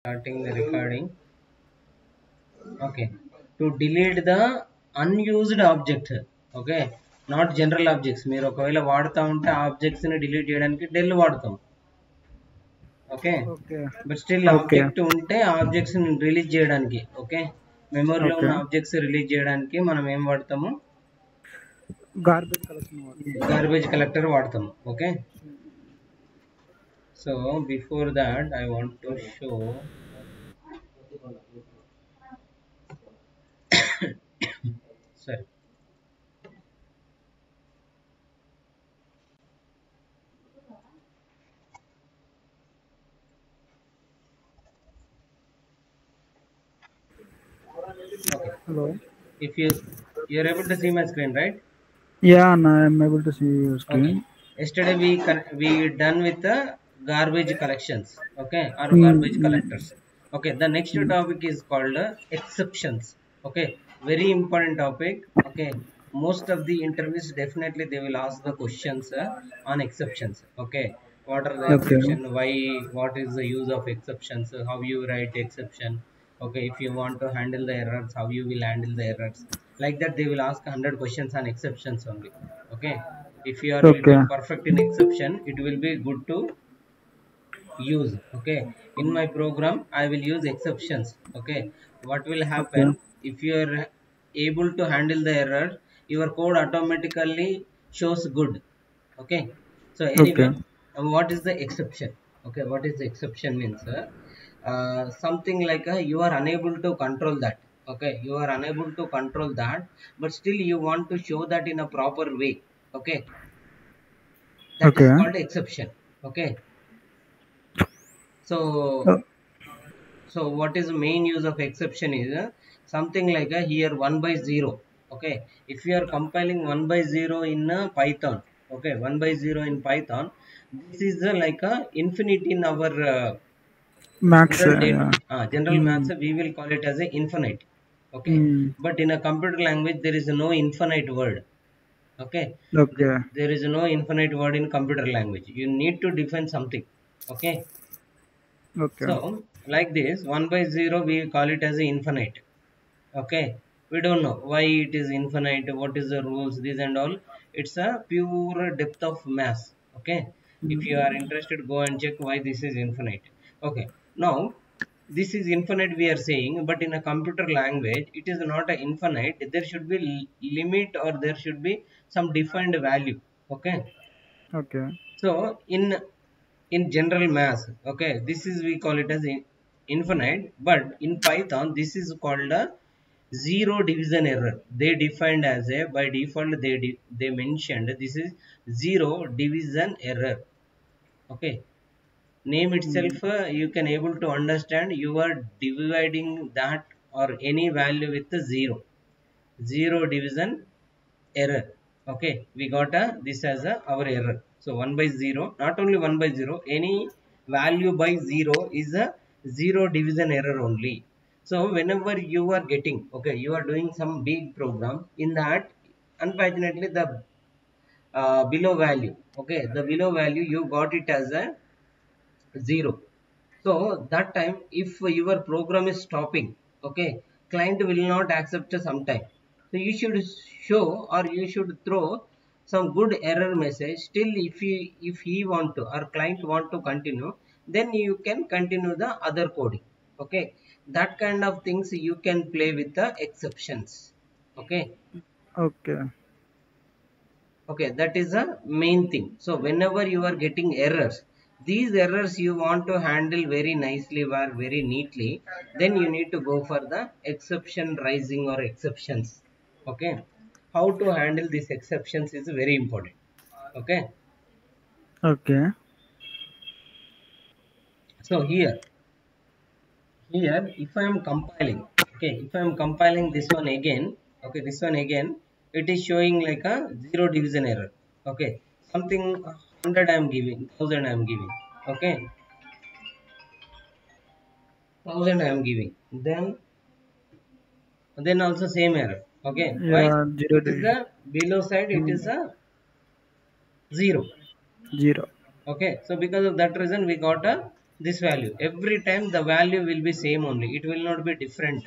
Starting the recording. Okay. To delete the unused object. Okay. Not general objects. మీరు ఒకవేళ వాడుతూ ఉంటే objects ని డిలీట్ చేయడానికి డెల్ వాడతాం. Okay. Okay but still okay object ఉంటే ఆబ్జెక్ట్స్ ని రిలీజ్ చేయడానికి, ఓకే, మెమరీలో ఓకే ఉన్న ఆబ్జెక్ట్స్ రిలీజ్ చేయడానికి మనం ఏం వాడతాము? గార్బేజ్ కలెక్షన్ గార్బేజ్ కలెక్టర్ వాడతాము. Okay. So before that I want to show sorry. Okay. Hello. If you're able to see my screen, right? Yeah, and I am able to see your screen. Okay. Yesterday we done with the garbage collections, okay, or garbage collectors. Okay. The next topic is called exceptions. Okay. Very important topic. Okay. Most of the interviews definitely they will ask the questions on exceptions. Okay. What are the exception? Why? What is the use of exceptions? How you write exception? Okay. If you want to handle the errors, how you will handle the errors? Like that, they will ask 100 questions on exceptions only. Okay. If you are little perfect in exception, it will be good to use. Okay. In my program, I will use exceptions. Okay. What will happen if you are able to handle the error? Your code automatically shows good. Okay. So anyway, what is the exception? Okay. What is the exception means? Something like you are unable to control that. Okay. You are unable to control that, but still you want to show that in a proper way. Okay. That is called exception. Okay. So what is the main use of exception is something like here 1 by 0. Okay. If you are compiling 1 by 0 in Python, okay, 1 by 0 in Python, this is like infinite in our max. General maths, we will call it as a infinite. Okay. But in a computer language, there is no infinite word. Okay. There is no infinite word in computer language. You need to define something. Okay. So like this 1 by 0 we call it as infinite. Okay. We don't know why it is infinite, what is the rules, this and all. It's a pure depth of math. Okay. If you are interested, go and check why this is infinite. Okay. Now this is infinite we are saying, but in a computer language it is not a infinite. There should be limit or there should be some defined value. Okay. So in general math, okay, this is we call it as infinite, but in Python this is called a zero division error. They defined as a, by default they mentioned this is zero division error. Okay. Name itself you can able to understand you are dividing that or any value with the zero division error. Okay, we got this as our error. So 1 by 0, not only 1 by 0, any value by 0 is a zero division error only. So whenever you are getting, okay, you are doing some big program, in that unfortunately the below value, okay, the below value you got it as a 0. So that time if your program is stopping, okay, client will not accept sometime. So you should show or you should throw some good error message. Still if he want to or client want to continue, then you can continue the other coding. Okay. That kind of things you can play with the exceptions. Okay. Okay, that is the main thing. So whenever you are getting errors, these errors you want to handle very nicely or very neatly, then you need to go for the exception raising or exceptions. Okay. How to handle these exceptions is very important. Okay. So here if I am compiling, okay, if I am compiling this one again, okay, this one again, it is showing like a zero division error. Okay, something 100 I am giving, 1000 I am giving. Okay, 1000 I am giving. Then also same error. Okay, why? It is the below side, it is a 0. Okay, so because of that reason we got a this value. Every time the value will be same only. It will not be different.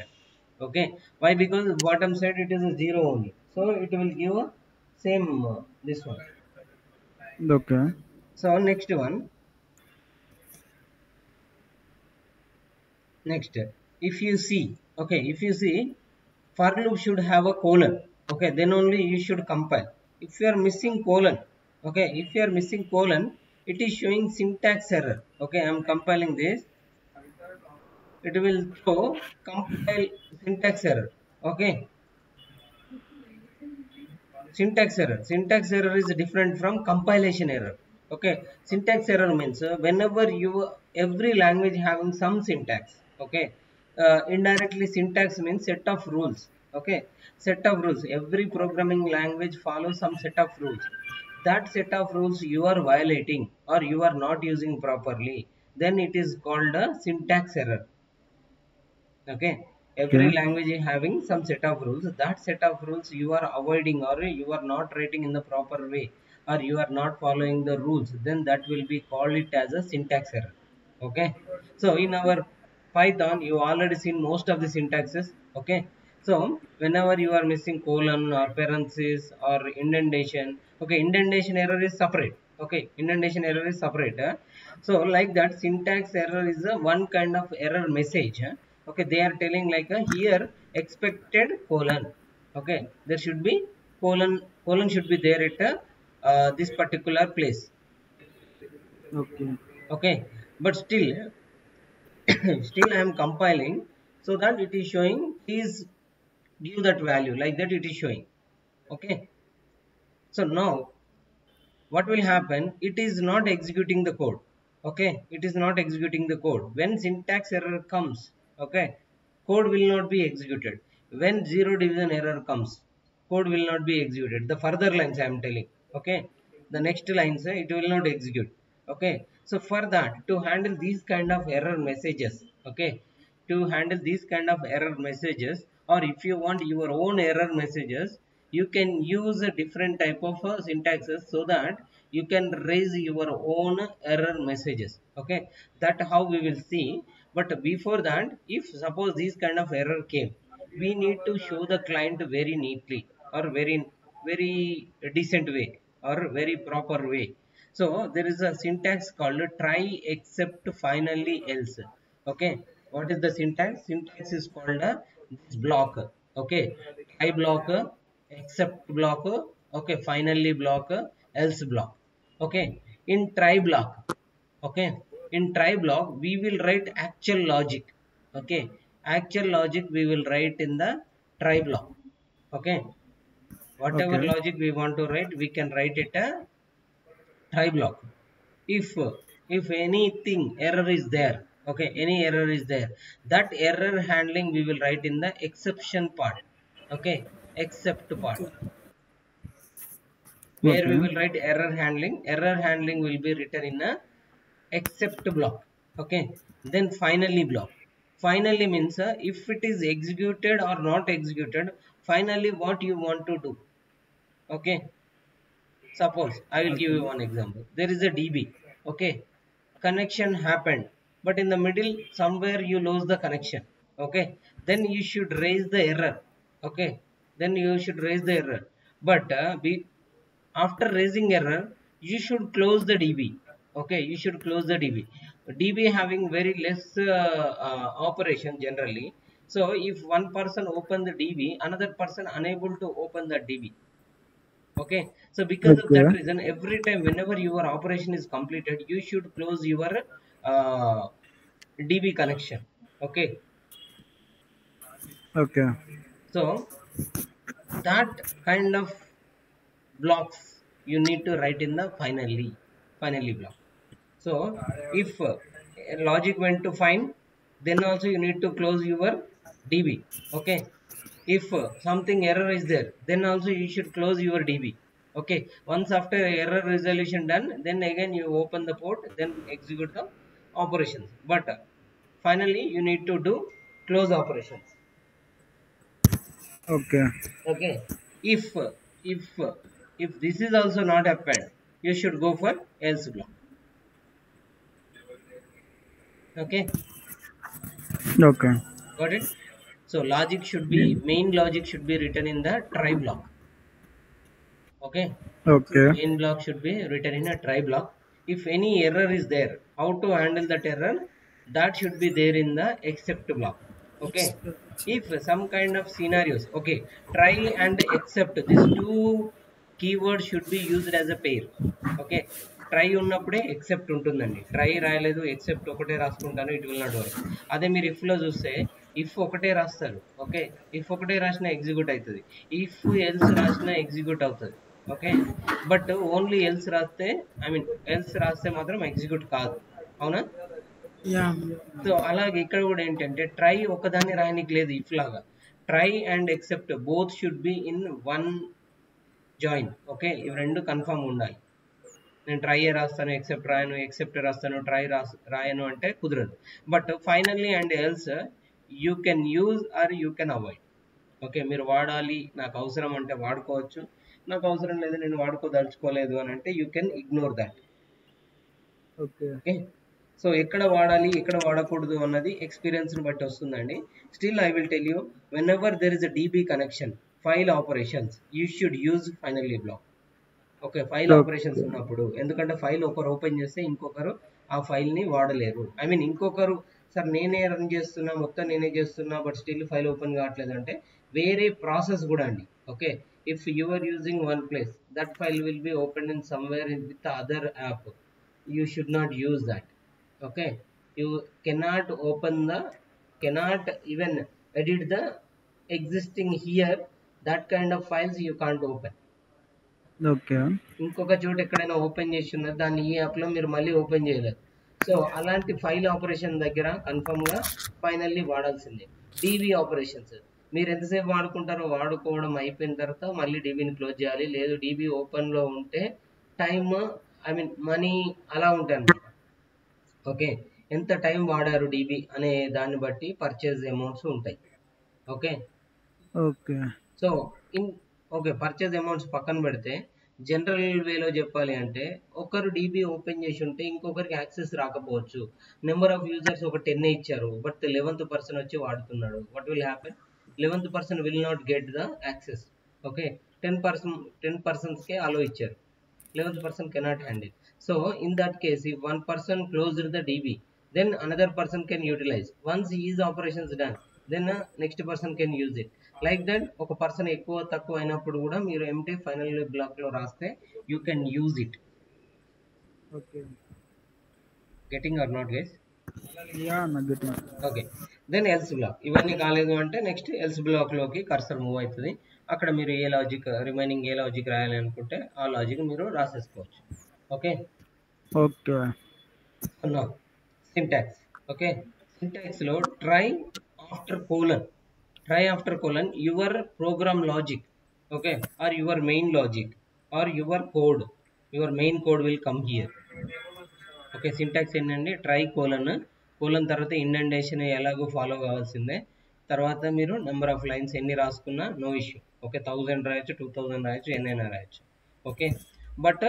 Okay. Why? Because bottom side it is a 0 only. So it will give a same this one. Okay. So next one. Next, if you see, okay, if you see, for loop should have a colon. Okay, then only you should compile. If you are missing colon, okay, if you are missing colon, it is showing syntax error. Okay, I am compiling this. It will show compile syntax error. Okay, syntax error. Syntax error is different from compilation error. Okay, syntax error means whenever you every language having some syntax. Okay, indirectly syntax means set of rules. Okay, set of rules. Every programming language follows some set of rules. That set of rules you are violating or you are not using properly, then it is called a syntax error. Okay, every Okay. language is having some set of rules. That set of rules you are avoiding or you are not writing in the proper way or you are not following the rules, then that will be called it as a syntax error. Okay, so in our Python you already seen most of the syntaxes. Okay, so whenever you are missing colon or parenthesis or indentation, okay, indentation error is separate. Okay, indentation error is separate. So like that syntax error is a one kind of error message. Okay, they are telling like a here expected colon. Okay, there should be colon should be there at this particular place. Okay. Okay, but still still I am compiling so that it is showing please give that value, like that it is showing. Okay, so now what will happen, it is not executing the code. Okay, it is not executing the code when syntax error comes. Okay, code will not be executed. When zero division error comes, code will not be executed. The further lines I am telling. Okay, the next lines it will not execute. Okay, so for that, to handle these kind of error messages, okay, to handle these kind of error messages, or if you want your own error messages, you can use a different type of syntaxes so that you can raise your own error messages. Okay, that how we will see. But before that, if suppose these kind of error came, we need to show the client very neatly or very decent way or very proper way. So there is a syntax called try except finally else. Okay, what is the syntax? Syntax is called this block. Okay, try block, except block, okay, finally block, else block. Okay, in try block, okay, in try block we will write actual logic. Okay, actual logic we will write in the try block. Okay, whatever Okay. logic we want to write, we can write it a try block. If anything error is there, okay, any error is there, that error handling we will write in the exception part. Okay, except part, where we Okay. will write error handling. Error handling will be written in a except block. Okay, then finally block. Finally means if it is executed or not executed, finally what you want to do. Okay, suppose I will give you Okay. one example. There is a DB. Okay, connection happened, but in the middle somewhere you lose the connection. Okay, then you should raise the error. Okay, then you should raise the error. But after raising error, you should close the DB. Okay, you should close the DB. DB having very less operation generally. So if one person open the DB, another person unable to open the DB. Okay, so because of that Okay. reason, every time whenever your operation is completed, you should close your uh, DB connection. Okay, Okay. so that kind of blocks you need to write in the finally block. So if logic went to find, then also you need to close your DB. Okay, if something error is there, then also you should close your DB. Okay, once after error resolution done, then again you open the port, then execute the operations. But finally you need to do close operations. Okay. Okay, if if if this is also not happened, you should go for else block. Okay, Okay. got it. So logic should be, main logic should be written in the try block. Okay, Okay. main block should be written in a try block. If any error is there, how to handle that error, that should be there in the except block. Okay, if some kind of scenarios, okay, try and except, these two keywords should be used as a pair. Okay, try ఉన్నప్పుడే except ఉంటుందండి. Try రాయలేదు except ఒకటే రాసుకుంటాను, it will not work. అదే మీరు if లో చూస్తే if ఒకటే రాస్తారు. ఓకే, ఇఫ్ ఒకటే రాసినా ఎగ్జిక్యూట్ అవుతుంది, ఇఫ్ ఎల్స్ రాసినా ఎగ్జిక్యూట్ అవుతుంది. ఓకే, బట్ ఓన్లీ ఎల్స్ రాస్తే, ఐ మీన్ ఎల్స్ రాస్తే మాత్రం ఎగ్జిక్యూట్ కాదు. అవునా? Yeah. సో అలాగే ఇక్కడ కూడా ఏంటంటే ట్రై ఒకదాన్ని రాయనికి లేదు, ఇఫ్ లాగా try and except both should be in one join. Okay, ఇవి రెండు కన్ఫర్మ్ ఉండాలి. నేను ట్రై రాస్తాను ఎక్సెప్ట్ రాయను, ఎక్సెప్ట్ రాస్తాను ట్రై రాయను అంటే కుదరదు. But finally and else you can use or you can avoid. Okay, మీరు వాడాలి, నాకు అవసరం అంటే వాడుకోవచ్చు, నాకు అవసరం లేదు నేను వాడుకోదలుచుకోలేదు అని అంటే you can ignore that. Okay. Okay, so ఎక్కడ వాడాలి ఎక్కడ వాడకూడదు అన్నది ఎక్స్పీరియన్స్ని బట్టి వస్తుందండి. Still I will tell you, whenever there is a DB connection, file operations, you should use finally block. Okay, file operations ఉన్నప్పుడు, ఎందుకంటే ఫైల్ ఒకరు ఓపెన్ చేస్తే ఇంకొకరు ఆ ఫైల్ని వాడలేరు. ఐ మీన్ ఇంకొకరు, సార్ నేనే రన్ చేస్తున్నా, మొత్తం నేనే చేస్తున్నా, బట్ స్టిల్ ఫైల్ ఓపెన్ కావట్లేదు అంటే వేరే ప్రాసెస్ కూడా అండి. Okay, if you are using one place, that file will be open in somewhere in with other app, you should not use that. Okay, you cannot open the, cannot even edit the existing here, that kind of files you can't open. Okay, ఇంకొక చోట ఎక్కడైనా open చేసి ఉన్నది దాన్ని ఈ యాప్లో మీరు మళ్ళీ ఓపెన్ చేయలేరు. సో అలాంటి ఫైల్ ఆపరేషన్ దగ్గర కన్ఫర్మ్గా ఫైనల్లీ వాడాల్సిందే. డీబీ ఆపరేషన్స్ మీరు ఎంతసేపు వాడుకుంటారో, వాడుకోవడం అయిపోయిన తర్వాత మళ్ళీ డీబీని క్లోజ్ చేయాలి. లేదు డీబీ ఓపెన్లో ఉంటే టైమ్, ఐ మీన్ మనీ అలా ఉంటాయి అన్నమాట. ఓకే, ఎంత టైం వాడారు డీబీ అనే దాన్ని బట్టి పర్చేజ్ అమౌంట్స్ ఉంటాయి. Okay, okay, so okay, purchase amounts పక్కన పెడితే జనరల్ వేలో చెప్పాలి అంటే, ఒకరు డీబీ ఓపెన్ చేసి ఉంటే ఇంకొకరికి యాక్సెస్ రాకపోవచ్చు. నెంబర్ ఆఫ్ యూజర్స్ ఒక 10 ఇచ్చారు, బట్ 11th పర్సన్ వచ్చి వాడుతున్నాడు. What will happen? 11th person will not get the access. Okay, 10 పర్సన్స్కే అలో ఇచ్చారు, 11th person cannot handle. So in that case, if one person closed the DB, then another person can utilize. Once his operations done, then next person can use it. Like that, ఒక person ఎక్కువ తక్కువ అయినప్పుడు కూడా మీరు empty final block లో రాస్తే you can use it. Okay. Getting or not guys? Yeah, నాకు getting. Okay, then else block. ఇవన్నీ కాలేదు అంటే నెక్స్ట్ ఎల్స్ బ్లాక్ లోకి కర్సర్ మూవ్ అవుతుంది. అక్కడ మీరు ఏ లాజిక్, రిమైనింగ్ ఏ లాజిక్ రాయాలి అనుకుంటే ఆ లాజిక్ మీరు రాసేసుకోవచ్చు. Okay, okay. Now syntax. Okay, syntax లో try after colon, try after colon your program logic. Okay, or your main logic or your code, your main code will come here. Okay, syntax ఏంటండి? Try colon, colon తర్వాత indentation ఎలాగో follow కావాల్సిందే. తర్వాత మీరు number of lines ఎన్ని రాసుకున్నా no issue. Okay, 1000 రాయొచ్చు, 2000 రాయొచ్చు, ఎన్నైనా రాయొచ్చు. Okay, but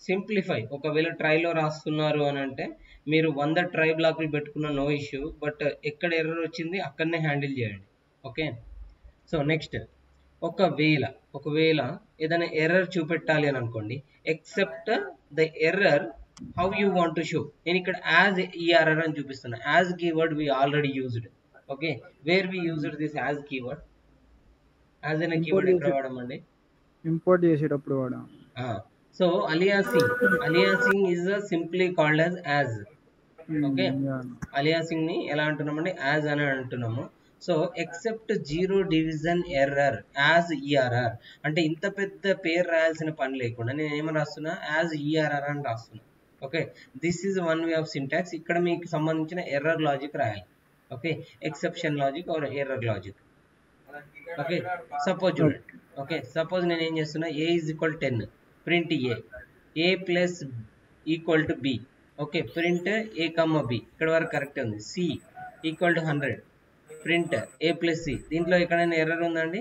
simplify. ఒకవేళ ట్రైలో రాస్తున్నారు అని అంటే మీరు 100 ట్రై బ్లాక్లు పెట్టుకున్న నో ఇష్యూ, బట్ ఎక్కడ ఎర్రర్ వచ్చింది అక్కడనే హ్యాండిల్ చేయండి. ఓకే, సో నెక్స్ట్, ఒకవేళ ఏదైనా ఎర్రర్ చూపెట్టాలి అని అనుకోండి, except the error how you want to show. నేను ఇక్కడ యాజ్ ఈఆర్ఆర్ అని చూపిస్తున్నా. As keyword we already used. Okay, where we used this as keyword? As అనే కీవర్డ్ ఎక్కడ వాడమండి? ఇంపోర్ట్ చేసేటప్పుడు వాడా. So aliasing is simply called as. Okay, aliasing ని ఎలా అంటున్నామండి? యాజ్ అని అంటున్నాము. So except zero division error as ERR అంటే ఇంత పెద్ద పేరు రాయాల్సిన పని లేకుండా నేను ఏమని రాస్తున్నా? యాజ్ ఈఆర్ఆర్ అని రాస్తున్నా. Okay, this is one way of syntax. ఇక్కడ మీకు సంబంధించిన ఎర్రర్ లాజిక్ రాయాలి. Okay, exception logic or error logic. Okay, suppose చూడండి. ఓకే, సపోజ్ నేను ఏం చేస్తున్నా? A is equal 10, print a plus equal to b. Okay, print a comma b, ఇక్కడ వరకు కరెక్ట్ ఉంది. C equal to 100, print a plus c. దీంట్లో ఎక్కడైనా error ఉందండి?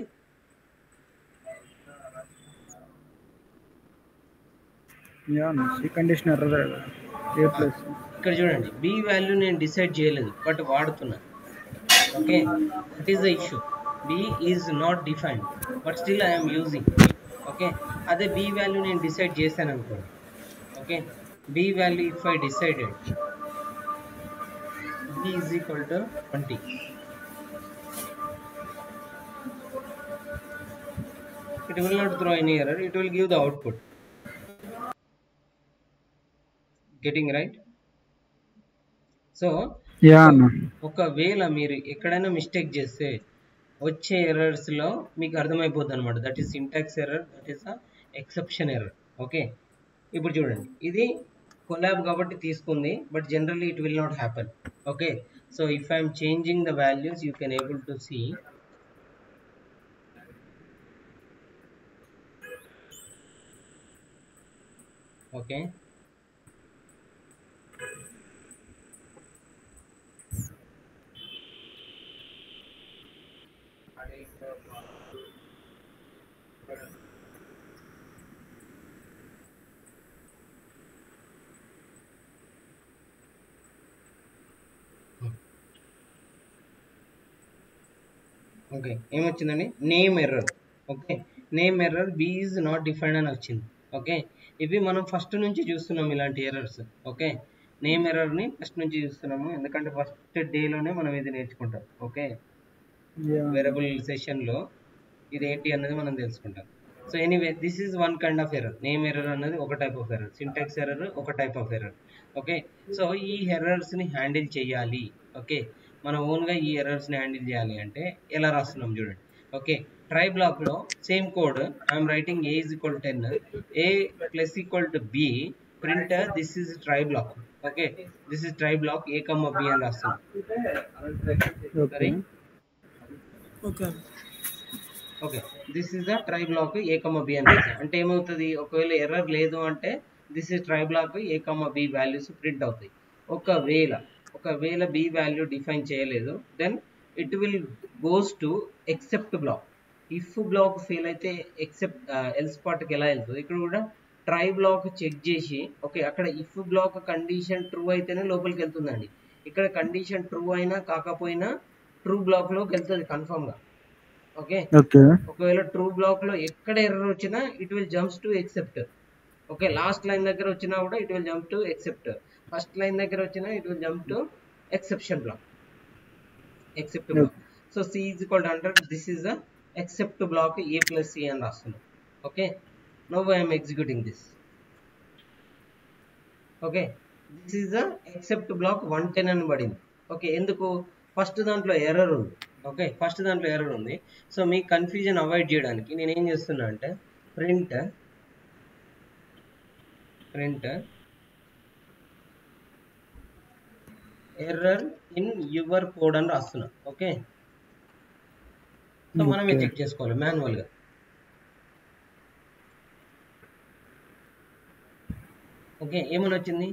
Condition error. ఏ ప్లస్ ఇక్కడ చూడండి b వాల్యూ నేను డిసైడ్ చేయలేదు బట్ వాడుతున్నా. Okay, that is the issue. b is not defined but still I'm using. Okay, అదే b వాల్యూ నేను డిసైడ్ చేశాను అనుకోండి. Okay, b value if I decided b is equal to 20. It will not throw any error, it will give the output. Getting right? So ఒకవేళ మీరు ఎక్కడైనా mistake చేస్తే వచ్చే errors లో మీకు అర్థమైపోతుంది అనమాట. That is syntax error, that is exception error. Okay, ఇప్పుడు చూడండి ఇది కొలాబ్ కాబట్టి తీసుకుంది but generally it will not happen. Okay, so if I'm changing the values you can able to see. Okay, okay ఏమొచ్చిందండి? Name error. Okay, name error b is not defined అని వచ్చింది. Okay, ఇవి మనం first నుంచి చూస్తున్నాం ఇలాంటి errors. Okay, name ఎర్రర్ని first నుంచి చూస్తున్నాము ఎందుకంటే ఫస్ట్ డేలోనే మనం ఇది నేర్చుకుంటాం. ఓకే, వేరియబుల్ సెషన్లో ఇది ఏంటి అన్నది మనం తెలుసుకుంటాం. So anyway this is one kind of error. Name error అన్నది ఒక type of error, syntax error ఒక type of error. Okay, so ఈ ఎర్రర్స్ని హ్యాండిల్ చేయాలి. ఓకే, మనం ఓన్గా ఈ ఎర్రర్స్ని హ్యాండిల్ చేయాలి అంటే ఎలా రాస్తున్నాం చూడండి. ఓకే, ట్రై బ్లాక్లో same code I'm writing a is equal to 10, a plus equal to b, print this is try block. Okay, this is try block a, b అని రాస్తున్నాం. సరే, okay this is the try block a, b అని రాస్తాం. అంటే ఏమవుతుంది, ఒకవేళ error లేదు అంటే this is try block a, b values print అవుతాయి. ఒకవేళ b వాల్యూ డిఫైన్ చేయలేదు then it will goes to except block. If block fail అయితే ఎక్సెప్ట్ ఎల్స్ పార్ట్కి ఎలా వెళ్తుంది, ఇక్కడ కూడా ట్రై బ్లాక్ చెక్ చేసి ఓకే అక్కడ ఇఫ్ బ్లాక్ కండిషన్ ట్రూ అయితేనే లోపలికి వెళ్తుందండి. ఇక్కడ కండిషన్ ట్రూ అయినా కాకపోయినా ట్రూ బ్లాక్లోకి వెళ్తుంది కన్ఫర్మ్గా. ఓకే, ఒకవేళ ట్రూ బ్లాక్లో ఎక్కడ ఎర్రర్ వచ్చినా it will jumps to except. Okay, last line దగ్గర వచ్చినా కూడా it will jump to except, first line దగ్గర వచ్చినా it will jump to exception block, except block. So c is equal to 100, this is the except block a plus c అని రాస్తున్నాం. Okay, now I'm executing this. Okay, this is the except block 110 అని పడింది. Okay, ఎందుకు? First దాంట్లో error ఉంది. Okay, first దాంట్లో error ఉంది. So మీ confusion avoid చేయడానికి నేను ఏం చేస్తున్నా అంటే print error in your code అని రాస్తున్నా. ఓకే, సో మనమే చెక్ చేసుకోవాలి మాన్యువల్గా. ఓకే, ఏమని వచ్చింది?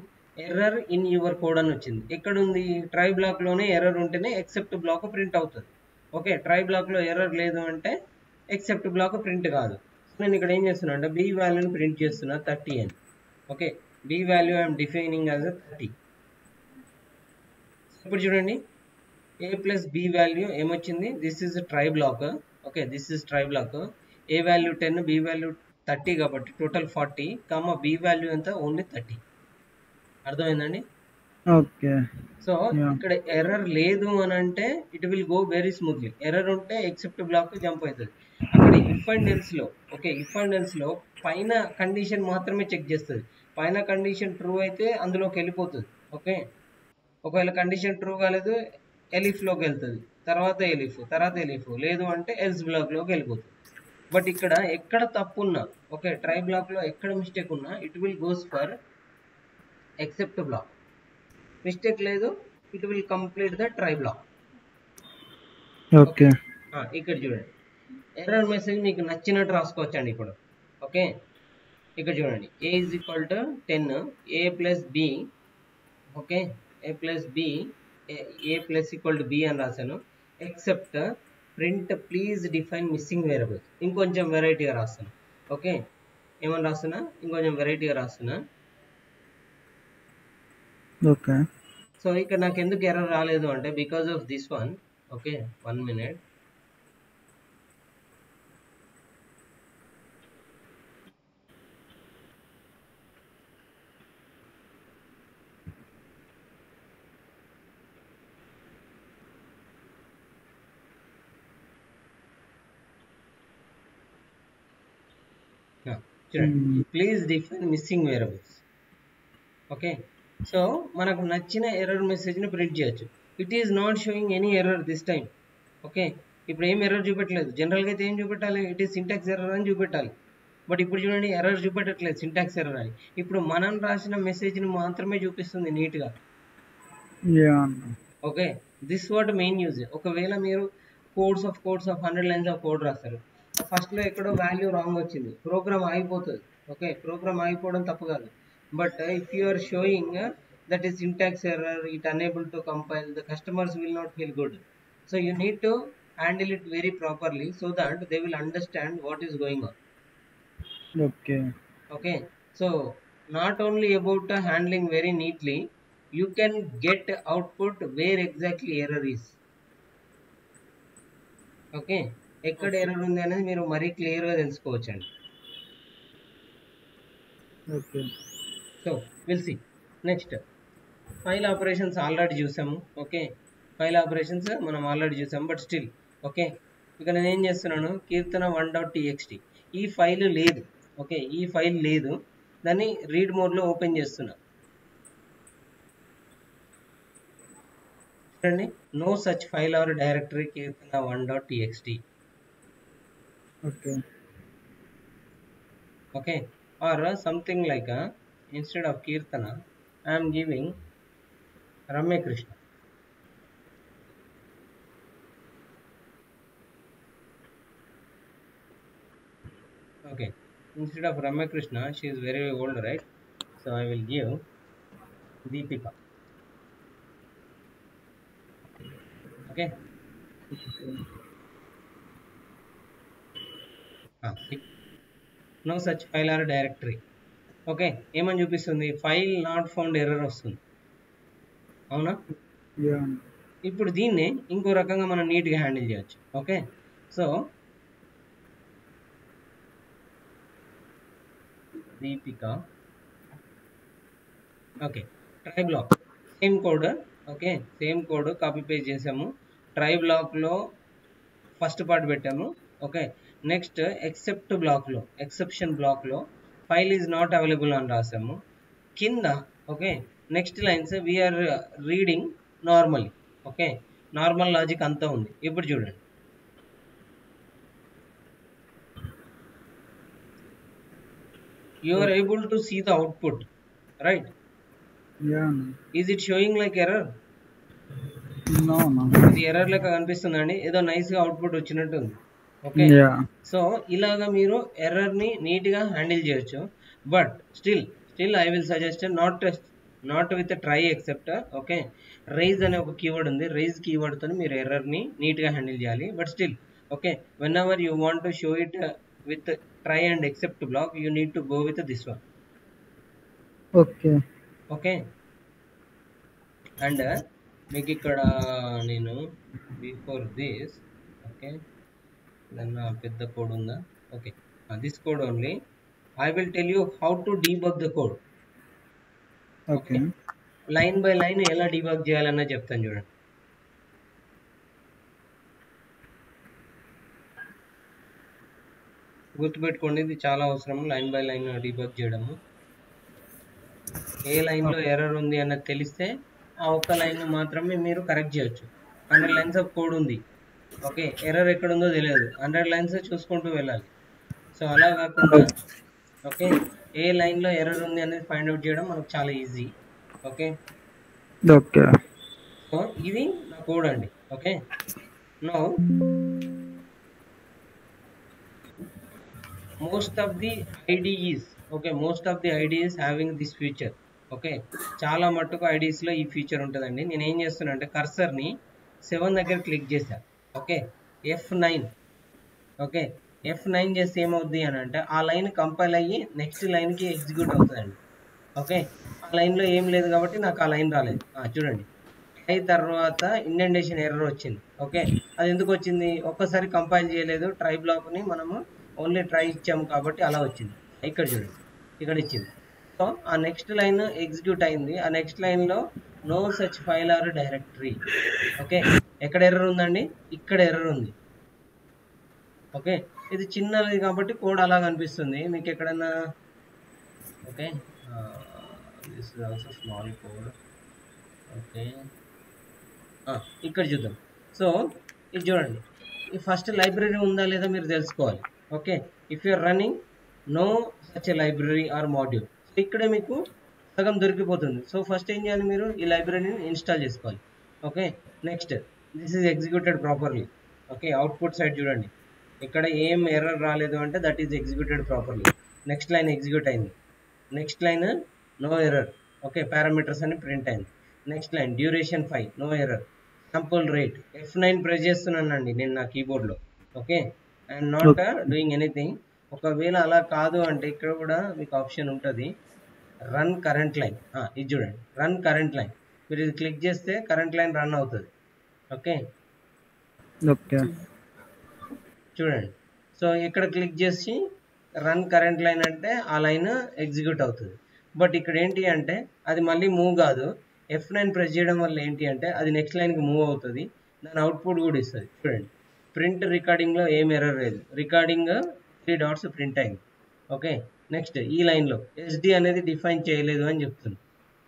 ఎర్రర్ ఇన్ యువర్ కోడ్ అని వచ్చింది. ఎక్కడుంది? ట్రై బ్లాక్లోనే ఎర్రర్ ఉంటేనే ఎక్సెప్ట్ బ్లాక్ ప్రింట్ అవుతుంది. ఓకే, ట్రై బ్లాక్లో ఎర్రర్ లేదు అంటే ఎక్సెప్ట్ బ్లాక్ ప్రింట్ కాదు. నేను ఇక్కడ ఏం చేస్తున్నా అంటే b వాల్యూని ప్రింట్ చేస్తున్నా 30 అని. Okay, b value I'm defining as 30. ఇప్పుడు చూడండి a ప్లస్ b వాల్యూ ఏమొచ్చింది? This is try block. Okay, this is try block. a value 10, b value 30 కాబట్టి టోటల్ 40, b వాల్యూ ఎంత? ఓన్లీ 30. అర్థమైందండి? ఓకే, సో ఇక్కడ ఎర్రర్ లేదు అని అంటే it will go very smoothly. Error ఉంటే ఎక్సెప్ట్ బ్లాక్ జంప్ అవుతుంది. అక్కడ ఇఫ్ అండ్ ఎల్స్ లో ఓకే ఇఫ్ అండ్ ఎల్స్ లో పైన కండిషన్ మాత్రమే చెక్ చేస్తుంది. పైన కండిషన్ ట్రూ అయితే అందులోకి వెళ్ళిపోతుంది. ఓకే, ఒకవేళ కండిషన్ ట్రూ కాలేదు ఎలిఫ్లోకి వెళ్తుంది, తర్వాత ఎలిఫ్ లేదు అంటే ఎల్స్ బ్లాక్లోకి వెళ్ళిపోతుంది. బట్ ఇక్కడ ఎక్కడ తప్పు ఉన్నా ఓకే ట్రై బ్లాక్లో ఎక్కడ మిస్టేక్ ఉన్నా it will goes for except block. Mistake లేదు it will complete the try block. Okay, ఇక్కడ చూడండి ఎర్రర్ మెసేజ్ మీకు నచ్చినట్టు రాసుకోవచ్చండి ఇప్పుడు. ఓకే, ఇక్కడ చూడండి a is equal to 10, a plus b. Okay, a plus equal to b అని రాశాను. Except print please define missing variables. ఇంకొంచెం వెరైటీగా రాస్తాను. ఓకే, ఏమని రాస్తున్నా? ఇంకొంచెం వెరైటీగా రాస్తున్నా. ఓకే. సో ఇక్కడ నాకు ఎందుకు ఎర్రర్ రాలేదు అంటే because of this one. Okay, 1 minute. చూడండి, please define missing variables. Okay, so మనకు నచ్చిన ఎర్రర్ మెసేజ్ని ప్రింట్ చేయొచ్చు. It is not showing any error this time. Okay, ఇప్పుడు ఏం ఎర్రర్ చూపెట్టలేదు. జనరల్గా అయితే ఏం చూపెట్టాలి, ఇట్ ఈస్ సింటాక్స్ ఎర్రర్ అని చూపెట్టాలి. బట్ ఇప్పుడు చూడండి, ఎర్రర్ చూపెట్టట్లేదు, సింటాక్స్ ఎర్రర్ అని. ఇప్పుడు మనం రాసిన మెసేజ్ని మాత్రమే చూపిస్తుంది నీట్గా. Okay, this what main use. ఒకవేళ మీరు codes of 100 lines of code రాస్తారు, ఫస్ట్లో ఎక్కడో వాల్యూ రాంగ్ వచ్చింది, ప్రోగ్రామ్ ఆగిపోతుంది. ఓకే, ప్రోగ్రామ్ ఆగిపోవడం తప్పు కాదు. But if you are showing that is syntax error, it unable to compile, the customers will not feel good. So you need to handle it very properly so that they will understand what is going on. Okay, so not only about handling very neatly, you can get output where exactly error is. Okay, ఎక్కడ error ఉంది అనేది మీరు మరీ క్లియర్గా తెలుసుకోవచ్చండి. Okay, so will see next. File operations already చూసాము. Okay, file operations మనం already చూసాము. బట్ స్టిల్ ఓకే, ఇక నేను ఏం చేస్తున్నాను, కీర్తన 1.txt ఈ ఫైల్ లేదు. ఓకే, ఈ ఫైల్ లేదు, దాన్ని రీడ్ మోడ్లో ఓపెన్ చేస్తున్నా. చూడండి, no such file or directory Keerthana 1.txt. Okay, or something like instead of Kirtana I am giving Ramya Krishna. Okay, instead of Ramya Krishna, she is very old, right? So I will give Deepika. Okay, no such file or directory. Okay, ఏమని చూపిస్తుంది, file not found error వస్తుంది. అవునా? ఇప్పుడు దీన్ని ఇంకో రకంగా మనం నీట్గా హ్యాండిల్ చేయొచ్చు. Okay, so Deepika. Okay, try block same code. Okay, same code copy paste చేసాము. ట్రై బ్లాక్లో ఫస్ట్ పార్ట్ పెట్టాము. ఓకే, నెక్స్ట్ ఎక్సెప్ట్ బ్లాక్లో, ఎక్సెప్షన్ బ్లాక్లో ఫైల్ ఈజ్ నాట్ అవైలబుల్ అని రాసాము కింద. Okay, next lines we're reading normally. Okay, normal logic అంతా ఉంది. ఇప్పుడు చూడండి, you are able to see the output, right? Is it showing like error? No. ఇది ఎర్రర్ లెక్క కనిపిస్తుందండి, ఏదో నైస్గా అవుట్పుట్ వచ్చినట్టు ఉంది. ఓకే, సో ఇలాగా మీరు ఎర్రర్ని నీట్గా హ్యాండిల్ చేయొచ్చు. But still I will suggest not with try except. Okay, raise అనే ఒక కీవర్డ్ ఉంది, రైజ్ కీవర్డ్తో మీరు ఎర్రర్ని నీట్గా హ్యాండిల్ చేయాలి. But still okay, whenever you want to show it with try and except block, you need to go with this one. Okay, and మీకు ఇక్కడ నేను before this, okay, దన్న పెద్ద కోడ్ ఉందా? Okay, this code only I will tell you how to debug the code. Okay, line by line ఎలా debug చేయాలన్నా చెప్తాను చూడండి. గుర్తుపెట్టుకోండి, ఇది చాలా అవసరం, లైన్ బై లైన్ డీబగ్ చేయడము. ఏ లైన్లో ఎర్రర్ ఉంది అన్నది తెలిస్తే ఆ ఒక్క లైన్ మాత్రమే మీరు కరెక్ట్ చేయొచ్చు. 100 lines ఆఫ్ కోడ్ ఉంది, ఓకే, ఎర్రర్ ఎక్కడ ఉందో తెలియదు, 100 lines చూసుకుంటూ వెళ్ళాలి. సో అలా కాకుండా ఓకే, ఏ లైన్లో ఎర్రర్ ఉంది అనేది ఫైండ్ అవుట్ చేయడం మనకు చాలా ఈజీ. ఓకే, సో ఇది నా కోడ్ అండి. Okay, now most of the IDEs having this feature. Okay, చాలా మట్టుకు ఐడిఎస్లో ఈ ఫీచర్ ఉంటుందండి. నేను ఏం చేస్తున్నా అంటే కర్సర్ని 7 దగ్గర క్లిక్ చేశాను. Okay, F9. ఓకే, F9 చేస్తే ఏమవుద్ది అని అంటే ఆ లైన్ కంపైల్ అయ్యి నెక్స్ట్ లైన్కి ఎగ్జిక్యూట్ అవుతుందండి. ఓకే, ఆ లైన్లో ఏం లేదు కాబట్టి నాకు ఆ లైన్ రాలేదు. చూడండి, ట్రై తర్వాత ఇండెంటేషన్ ఎర్రర్ వచ్చింది. ఓకే, అది ఎందుకు వచ్చింది? ఒక్కసారి కంపైల్ చేయలేదు ట్రై బ్లాక్ని, మనము ఓన్లీ ట్రై ఇచ్చాము కాబట్టి అలా వచ్చింది. ఇక్కడ చూడండి, ఇక్కడ ఇచ్చింది. సో ఆ నెక్స్ట్ లైన్ ఎగ్జిక్యూట్ అయింది. ఆ నెక్స్ట్ లైన్లో no such file or directory. Okay, ఎక్కడ ఎర్రర్ ఉందండి? ఇక్కడ ఎర్రర్ ఉంది. ఓకే, ఇది చిన్నది కాబట్టి కోడ్ అలా కనిపిస్తుంది మీకు ఎక్కడన్నా. Okay, this is also small code. Okay, ఇక్కడ చూద్దాం. సో ఇది చూడండి, ఈ ఫస్ట్ లైబ్రరీ ఉందా లేదా మీరు తెలుసుకోవాలి. Okay, if you're running no such a library or module, so ఇక్కడే మీకు సగం దొరికిపోతుంది. సో ఫస్ట్ ఏం చేయాలి? మీరు ఈ లైబ్రరీని ఇన్స్టాల్ చేసుకోవాలి. Okay, next this is executed properly. Okay, output side చూడండి, ఇక్కడ ఏం ఎర్రర్ రాలేదు అంటే that is executed properly. Next line execute అయింది. Next line no error. Okay, parameters అని ప్రింట్ అయింది. Next line duration 5 no error. Sample rate F9 press చేస్తున్నానండి నేను నా కీబోర్డ్లో. Okay, I'm not doing anything. ఒకవేళ అలా కాదు అంటే ఇక్కడ కూడా మీకు ఆప్షన్ ఉంటుంది, రన్ కరెంట్ లైన్. ఇది చూడండి, రన్ కరెంట్ లైన్. మీరు ఇది క్లిక్ చేస్తే కరెంట్ లైన్ రన్ అవుతుంది. ఓకే, చూడండి. సో ఇక్కడ క్లిక్ చేసి రన్ కరెంట్ లైన్ అంటే ఆ లైన్ ఎగ్జిక్యూట్ అవుతుంది. బట్ ఇక్కడ ఏంటి అంటే అది మళ్ళీ మూవ్ కాదు. F9 ప్రెస్ చేయడం వల్ల ఏంటి అంటే అది నెక్స్ట్ లైన్కి మూవ్ అవుతుంది, దాని అవుట్పుట్ కూడా ఇస్తుంది. చూడండి, ప్రింట్ రికార్డింగ్లో ఏం ఎర్రర్ లేదు, రికార్డింగ్ 3 డాట్స్ ప్రింట్ అయింది. ఓకే, నెక్స్ట్ ఈ లైన్లో SD అనేది డిఫైన్ చేయలేదు అని చెప్తుంది.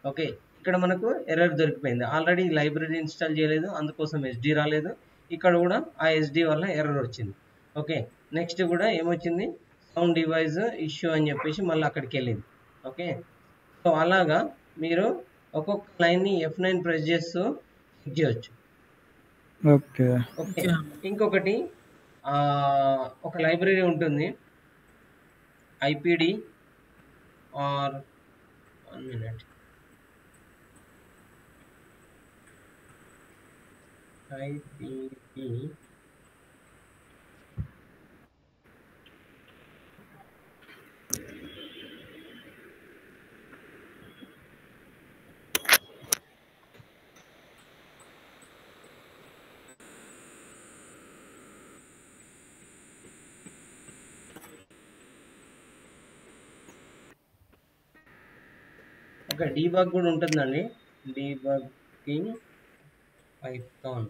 ఓకే, ఇక్కడ మనకు ఎర్రర్ దొరికిపోయింది. ఆల్రెడీ లైబ్రరీ ఇన్స్టాల్ చేయలేదు, అందుకోసం SD రాలేదు. ఇక్కడ కూడా ఆ SD వల్ల ఎర్రర్ వచ్చింది. ఓకే, నెక్స్ట్ కూడా ఏమొచ్చింది? సౌండ్ డివైస్ ఇష్యూ అని చెప్పేసి మళ్ళీ అక్కడికి వెళ్ళింది. ఓకే, సో అలాగా మీరు ఒక్కొక్క లైన్ని F9 ప్రెస్ చేస్తూ చెక్ చేయొచ్చు. ఓకే, ఇంకొకటి ఒక లైబ్రరీ ఉంటుంది, IPD or 1 minute, IPD okay, debug కూడా ఉంటుందండి, డీబగ్గింగ్ పైథాన్.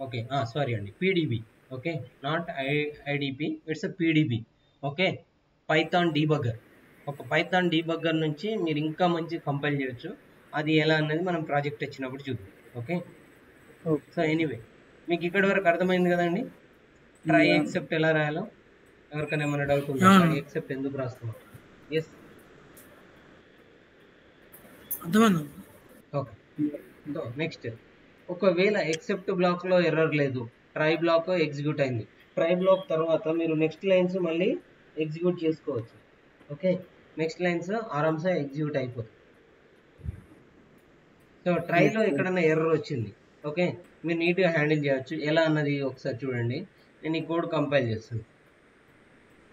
ఓకే, సారీ అండి, PDB. Okay, not IDP, it's a PDB. Okay, Python debugger. ఒక పైథాన్ డీబగ్గర్ నుంచి మీరు ఇంకా మంచి కంపైల్ చేయొచ్చు. అది ఎలా అన్నది మనం ప్రాజెక్ట్ వచ్చినప్పుడు చూద్దాం. ఓకే, సో ఎనీవే మీకు ఇక్కడ వరకు అర్థమైంది కదండి, ట్రై ఎక్సెప్ట్ ఎలా రాయాలో. ఎవరికైనా ఏమైనా డౌట్ ఉందా? ట్రై ఎక్సెప్ట్ ఎందుకు రాస్తున్నాం? Yes, okay. సో నెక్స్ట్, ఒకవేళ ఎక్సెప్ట్ బ్లాక్లో ఎర్రర్ లేదు, ట్రై బ్లాక్ ఎగ్జిక్యూట్ అయింది. ట్రై బ్లాక్ తర్వాత మీరు నెక్స్ట్ లైన్స్ మళ్ళీ ఎగ్జిక్యూట్ చేసుకోవచ్చు. ఓకే, నెక్స్ట్ లైన్స్ ఆరామ్సే ఎగ్జిక్యూట్ అయిపోతుంది. సో ట్రైలో ఎక్కడన్నా ఎర్రర్ వచ్చింది, ఓకే, మీరు నీట్గా హ్యాండిల్ చేయొచ్చు. ఎలా అన్నది ఒకసారి చూడండి. నేను ఈ కోడ్ కంపైల్ చేస్తాను.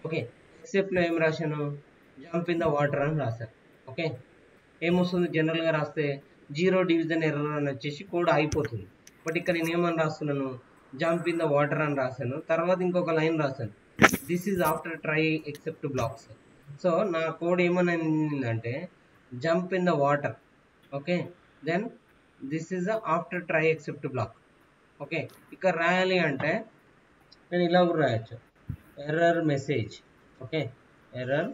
ఓకే, ఎక్సెప్ట్లో ఏం రాశాను? జంప్ ఇన్ ద వాటర్ అని రాశాను. ఓకే, ఏమొస్తుంది? జనరల్గా రాస్తే 0 డివిజన్ ఎర్రర్ అని వచ్చేసి కోడ్ అయిపోతుంది. బట్ ఇక్కడ నేను ఏమని రాస్తున్నాను? జంప్ ఇన్ ద వాటర్ అని రాశాను. తర్వాత ఇంకొక లైన్ రాశాను, this is after try except blocks. So నా కోడ్ ఏమనంటే jump in the water. Okay, then this is after try except block. Okay, ఇక్కడ రాయాలి అంటే నేను ఇలా కూడా రాయొచ్చు, error message. Okay, error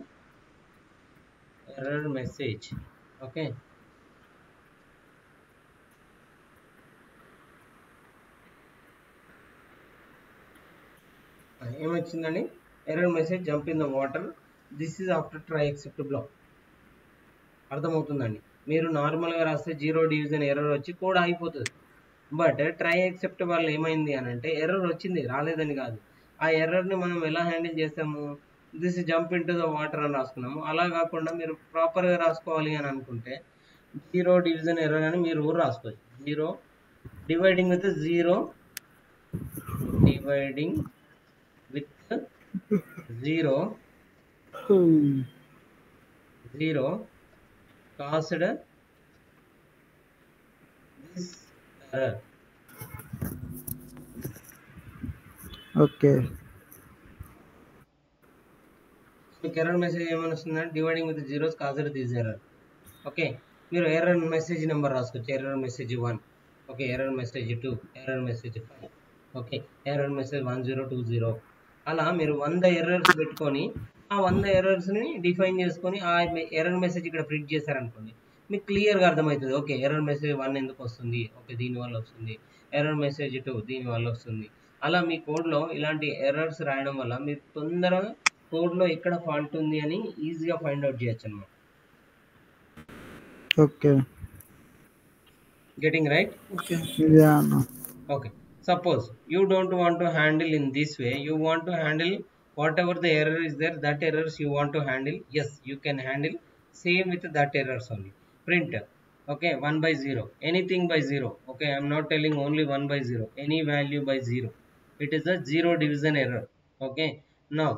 message. Okay, ఏమొచ్చిందండి? Error message jump in the water, this is after try except block. అర్థమవుతుందండి? మీరు నార్మల్గా రాస్తే 0 డివిజన్ ఎర్రర్ వచ్చి కోడ్ అయిపోతుంది. బట్ ట్రై ఎక్సెప్ట్ వల్ల ఏమైంది అని అంటే ఎర్రర్ వచ్చింది, రాలేదని కాదు. ఆ ఎర్రర్ని మనం ఎలా హ్యాండిల్ చేస్తాము? This jump in to the water అని రాసుకున్నాము. అలా కాకుండా మీరు ప్రాపర్గా రాసుకోవాలి అని అనుకుంటే 0 డివిజన్ ఎర్రర్ అని మీరు ఊరు రాసుకోవచ్చు. 0 dividing with 0 0 caused this error. Okay. మీకు ఎర్రర్ మెసేజ్ ఏమైనా వస్తుందంటే dividing with zeros caused this error. Okay, మీరు ఎర్రర్ మెసేజ్ నెంబర్ రాసుకోవచ్చు. Error message 1, okay, error message 2, error message 5, okay, error message 1020. అలా మీరు 100 ఎర్రర్స్ పెట్టుకొని ఆ 100 ఎర్రర్స్ని డిఫైన్ చేసుకొని ఆ ఎర్రర్ మెసేజ్ ఇక్కడ ప్రింట్ చేశారనుకోండి, మీకు క్లియర్గా అర్థమవుతుంది. ఓకే, ఎర్రర్ మెసేజ్ 1 ఎందుకు వస్తుంది, ఓకే దీనివల్ల వస్తుంది, ఎర్రర్ మెసేజ్ 2 దీనివల్ల వస్తుంది. అలా మీ కోడ్లో ఇలాంటి ఎర్రర్స్ రాయడం వల్ల మీరు తొందరగా కోడ్లో ఎక్కడ ఫాల్ట్ ఉంది అని ఈజీగా ఫైండ్ అవుట్ చేయొచ్చు అనమాట. Okay. Getting right? Okay. Yeah. No. Okay. Suppose you don't want to handle in this way. You want to handle whatever the error is there. That errors you want to handle. Yes, you can handle same with that errors only. Print. Okay, 1 by 0. Anything by 0. Okay, I am not telling only 1 by 0. Any value by 0. It is a 0 division error. Okay. Now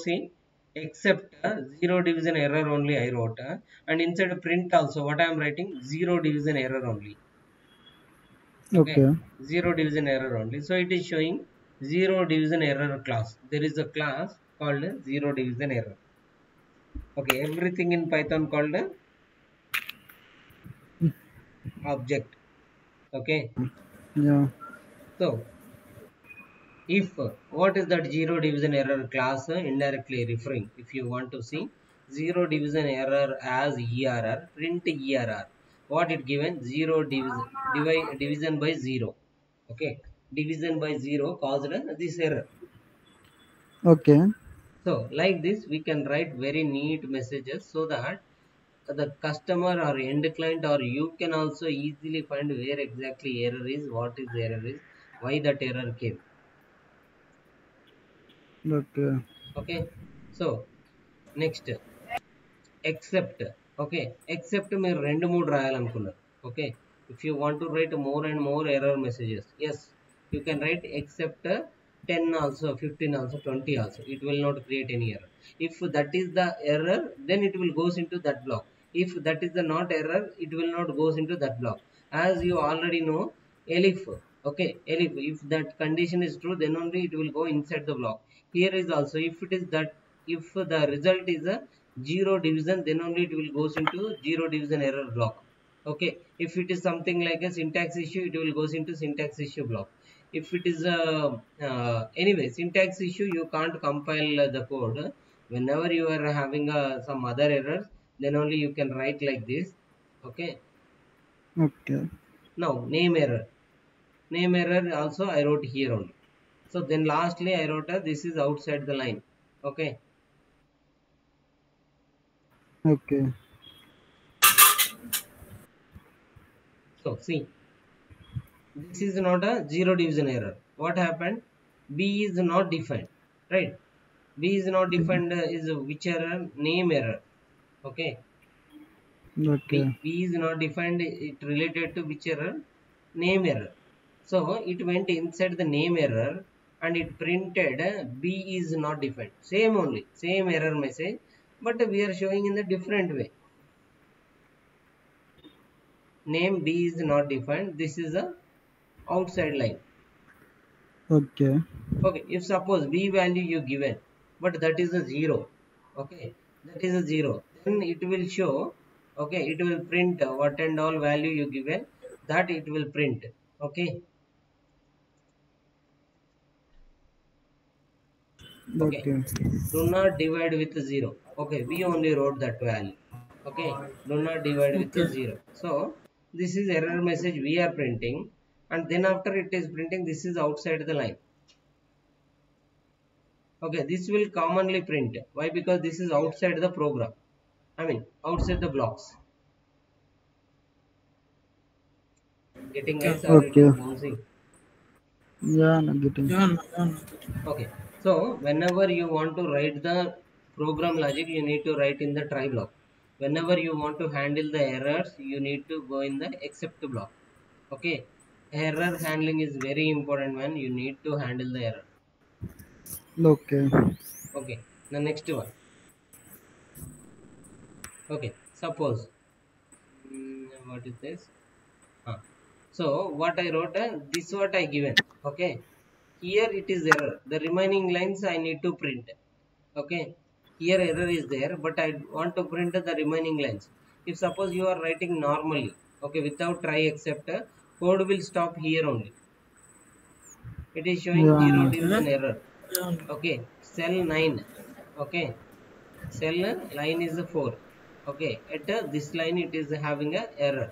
see. Except zero division error only I wrote, and inside print also what I am writing, 0 division error only. Okay. 0 division error only. So it is showing 0 division error class. There is a class called 0 division error. Okay, everything in Python called object. Okay. Yeah. So if what is that 0 division error class indirectly referring? If you want to see 0 division error as ERR, print ERR. What it given? 0 division by 0. Okay, division by 0 caused this error. Okay. So like this we can write very neat messages so that the customer or end client or you can also easily find where exactly error is, what is the error is, why that error came. Okay. Okay, so next except. Okay, except మీరు 2-3 రాయాలనుకున్నారు. Okay, if you want to write more and more error messages, yes, you can write except 10 also, 15 also, 20 also. It will not create any error. If that is the error, then it will goes into that block. If that is the not error, it will not goes into that block. As you already know, elif. Okay, elif, if that condition is true, then only it will go inside the block. Here is also, if it is that, if the result is a 0 division, then only it will goes into 0 division error block. Okay, if it is something like a syntax issue, it will goes into syntax issue block. If it is a anyway syntax issue, you can't compile the code. Whenever you are having some other errors, then only you can write like this. Okay. Okay. Now name error also I wrote here only. So then lastly I wrote this is outside the line. Okay. Okay. So see, this is not a 0 division error. What happened? B is not defined, right? B is not defined is which error? Name error. Okay. Okay. B is not defined, it related to which error? Name error. So it went inside the name error and it printed B is not defined. Same only, same error message, but we are showing in the different way. Name B is not defined. This is a outside line. Okay. Okay, if suppose B value you given, but that is a 0. Okay, that is a 0. Then it will show, okay, it will print what and all value you given, that it will print. Okay. Okay. Do not divide with 0. Okay, we only wrote that value. Okay, do not divide with 0. So this is error message we are printing, and then after it is printing, this is outside the line. Okay, this will commonly print. Why? Because this is outside the program. I mean outside the blocks. Getting guys? Okay. Bouncing. Yeah, I'm getting. Okay, so whenever you want to write the program logic, you need to write in the try block. Whenever you want to handle the errors, you need to go in the except block. Okay, error handling is very important, man. You need to handle the error. Okay. Okay, the next one. Okay, suppose what is this? So what I wrote, this what I given. Okay, here it is error, the remaining lines I need to print. Okay, here error is there, but I want to print the remaining lines. If suppose you are writing normally, okay, without try except, code will stop here only. It is showing Yeah. zero No. there is an error. Okay, cell 9. Okay, cell line is 4. Okay, at this line it is having a error.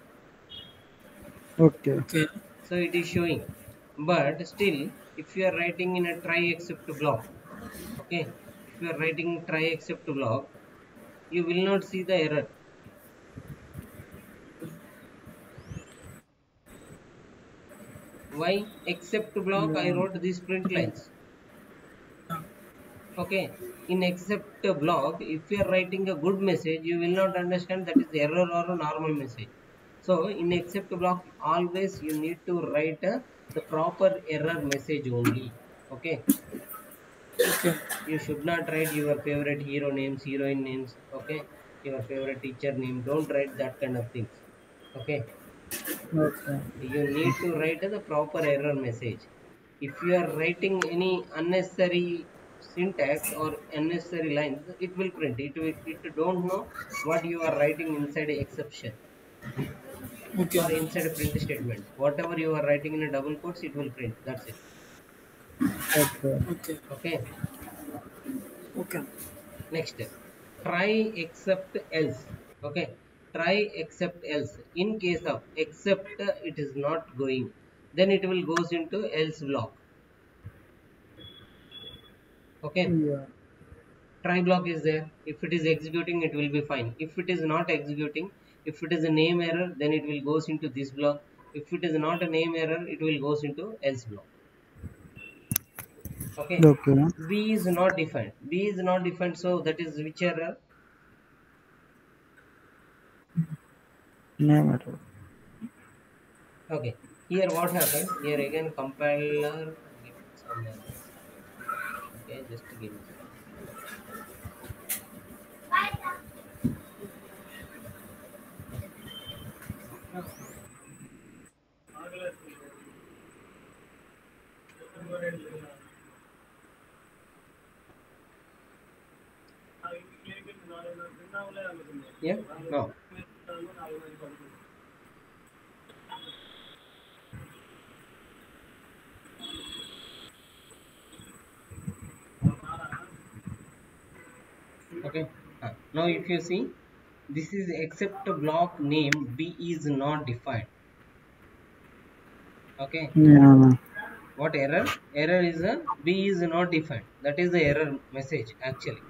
Okay. Okay. So it is showing, but still if you are writing in a try except block, okay, if you are writing try except block, you will not see the error. Why? Except block I Yeah. wrote these print lines. Okay, in except block, if you are writing a good message, you will not understand that is error or a normal message. So in except block always you need to write the proper error message only. Okay, Okay. you should not write your favorite hero names, heroine names, okay, your favorite teacher name. Don't write that kind of things. Okay, Okay. you need to write the proper error message. If you are writing any unnecessary syntax or unnecessary lines, it will print it don't know what you are writing inside a exception Okay. or inside a print statement. Whatever you are writing in a double quotes, it will print. That's it. Okay. Okay. Okay, Okay. next, try except else. Okay, try except else. In case of except it is not going, then it will goes into else block. Okay, Yeah. try block is there. If it is executing, it will be fine. If it is not executing, if it is a name error, then it will goes into this block. If it is not a name error, it will goes into else block. Okay, Okay. b is not defined. B is not defined, so that is which error? Name error. Okay, here what happens? Here again compiler give some error. Okay, just give me. Yeah, no. Okay, now if you see, this is except block name B is not defined. Okay, Yeah. what error? Error is a B is not defined. That is the error message actually.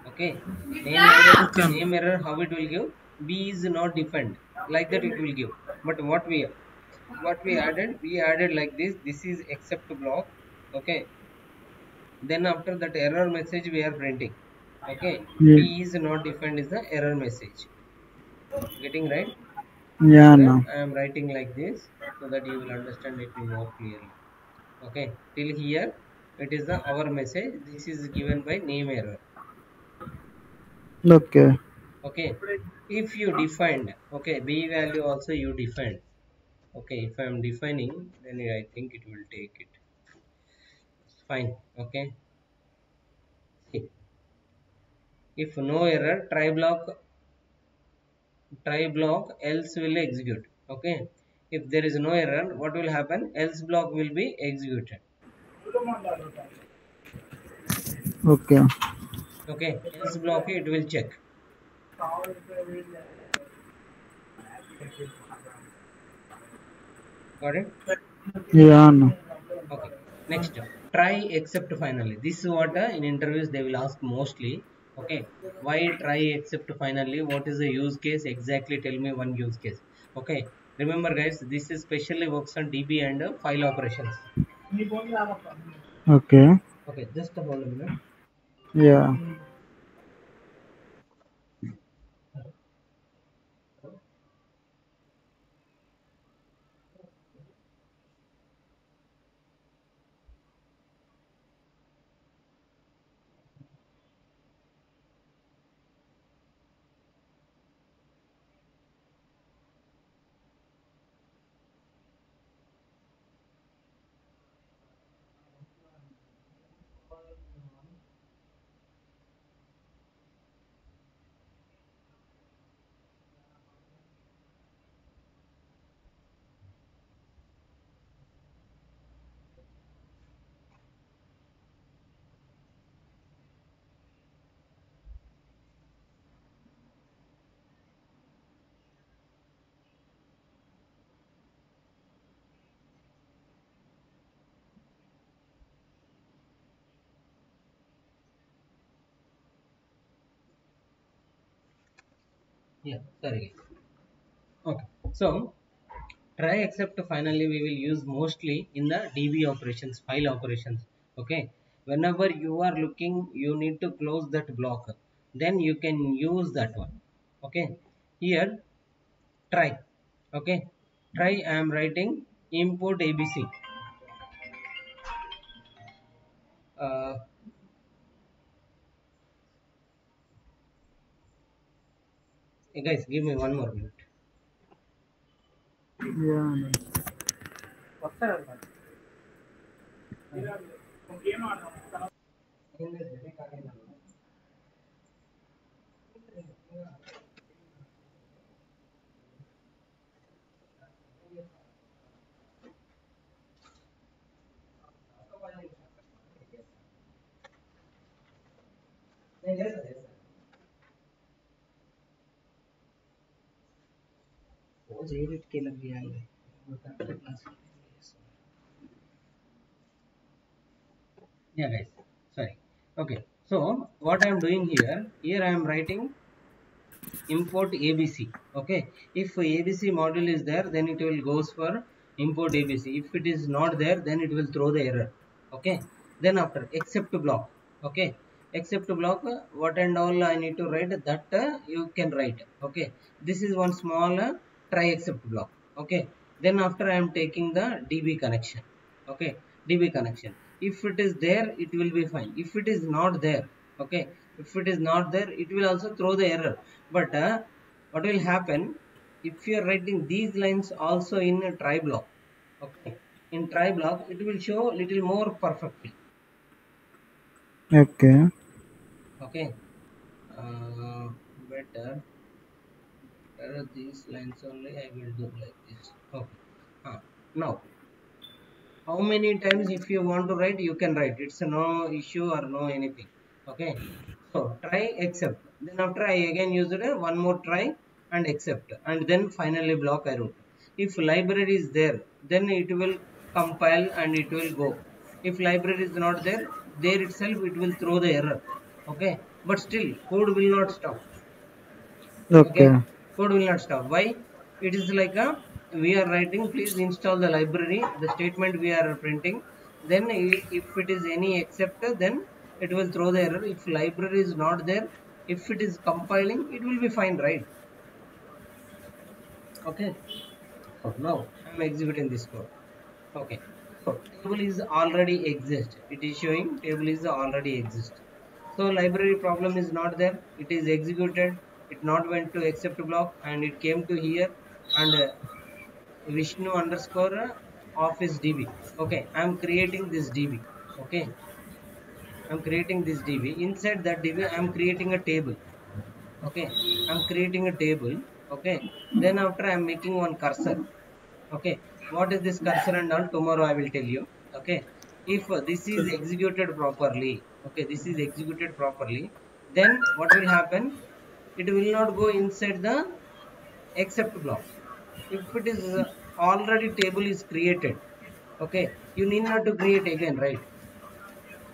Okay, Okay. name error, how it will give? B is not defined, like that it will give. But what we added? We added like this. This is except block. Okay, then after that error message we are printing. Okay, Yeah. B is not defined is the error message. Getting right? Yeah. Here No. I am writing like this so that you will understand it more clearly. Okay, till here it is the our message. This is given by name error. Okay. Okay, if you defined, okay, B value also you defined. Okay, if I am defining, then I think it will take it. Fine. Okay, see, if no error, try block else will execute. Okay, if there is no error, what will happen? Else block will be executed. Okay. Okay, else block it will check. Got it? Yeah. No. Okay, next, try except finally. This is what in interviews they will ask mostly. Okay, why try except finally? What is the use case? Exactly tell me one use case. Okay, remember guys, this is specially works on DB and file operations. Okay. Okay, just hold a minute. Yeah. Yeah, sorry. Okay, so try except finally we will use mostly in the DB operations, file operations. Okay, whenever you are looking, you need to close that block, then you can use that one. Okay, here try. Okay, try, I am writing import ABC. Hey guys, give me one more minute. Yeah. Yeah guys, sorry. Okay, so what I am doing here I am writing import ABC. Okay, if ABC module is there, then it will goes for import ABC. If it is not there, then it will throw the error. Okay, then after except block. Okay, except block, what and all I need to write, that you can write. Okay, this is one small try except block. Okay, then after I am taking the DB connection. Okay, DB connection, if it is there, it will be fine. If it is not there, okay, if it is not there, it will also throw the error. But what will happen if you are writing these lines also in a try block? Okay, in try block it will show little more perfectly. Okay. Okay, better these lines only I will do like this. Okay, now how many times if you want to write, you can write, it's no issue or no anything. Okay, so try except, then after I again used one more try and except, and then finally block I wrote. If library is there, then it will compile and it will go. If library is not there, there itself it will throw the error. Okay, but still code will not stop. Okay, Okay. code will not stop. Why? It is like a, we are writing please install the library, the statement we are printing. Then if it is any except, then it will throw the error. If library is not there, if it is compiling, it will be fine, right? Okay, so now I am executing this code. Okay, so table is already exist, it is showing table is already exist. So library problem is not there, it is executed, it not went to accept block and it came to here, and Vishnu underscore office DB. Okay, I am creating this DB. Okay, I am creating this DB. Inside that DB I am creating a table. Okay, I am creating a table. Okay, then after I am making one cursor. Okay, what is this cursor and all, tomorrow I will tell you. Okay, if this is executed properly, okay, this is executed properly, then what will happen, it will not go inside the except block. If it is already table is created, okay, you need not to create again, right?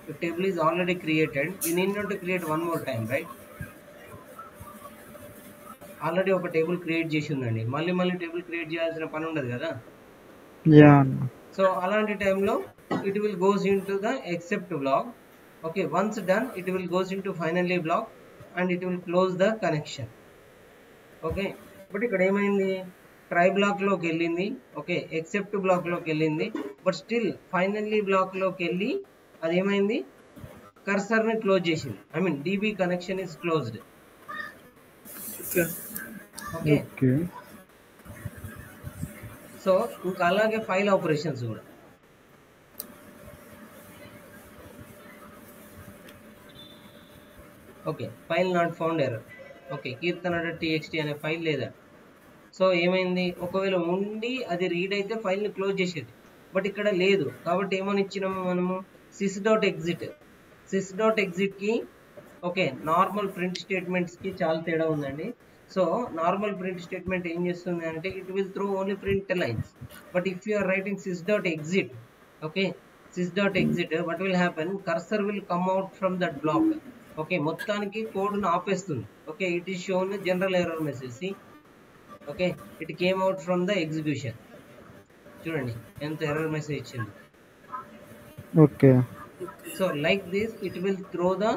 If table is already created, you need not to create one more time, right? Already ఒక table create చేసి ఉందండి, మళ్ళీ మళ్ళీ table create చేయాల్సిన పని ఉండదు కదా. Yeah. So అలాంటి టైంలో it will goes into the except block. Okay, once done, it will goes into finally block and it will close the connection. Okay, but ఇక్కడ ఏమైంది, ట్రై బ్లాక్ లోకి వెళ్ళింది, ఓకే, ఎక్సెప్ట్ బ్లాక్ లోకి వెళ్ళింది, but still finally black లోకి వెళ్ళి అది ఏమైంది, కర్సర్ ని క్లోజ్ చేసింది. I mean DB connection is closed. Okay, Okay. So ఇంకా అలాగే ఫైల్ ఆపరేషన్స్ కూడా. Okay, file not found error. Okay, కీర్తన.txt అనే ఫైల్ లేదా. సో ఏమైంది, ఒకవేళ ఉండి అది రీడ్ అయితే ఫైల్ని క్లోజ్ చేసేది, బట్ ఇక్కడ లేదు. కాబట్టి ఏమని ఇచ్చినాము మనము, sys.exit. sys.exitకి ఓకే, నార్మల్ ప్రింట్ స్టేట్మెంట్స్కి చాలా తేడా ఉందండి. సో నార్మల్ ప్రింట్ స్టేట్మెంట్ ఏం చేస్తుంది అంటే, it will throw only print lines. But if you are writing sys.exit, okay, sys.exit, what will happen, cursor will come out from that block. Okay, మొత్తానికి కోడ్ను ఆపేస్తుంది. Okay, it is shown general error message. See, okay, it came out from the execution. చూడండి ఎంత error message ఇచ్చింది. Okay. So like this it will throw the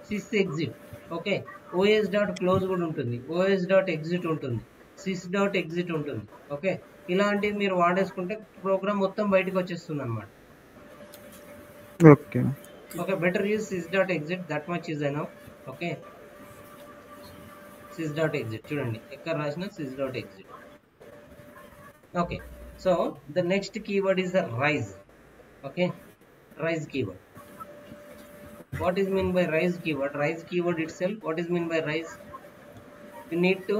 sys exit. Okay, os dot close కూడా ఉంటుంది, os dot exit ఉంటుంది, sys dot exit ఉంటుంది. Okay, ఇలాంటివి మీరు వాడేసుకుంటే programme మొత్తం బయటకు వచ్చేస్తుంది అనమాట. Okay okay, better use sys dot exit, that much is enough. Okay, sys dot exit చూడండి ఎక్కడ రాసిన sys dot exit. Okay, so the next keyword is the rise. Okay, rise keyword. What is mean by rise keyword? Rise keyword itself, what is mean by rise? You need to,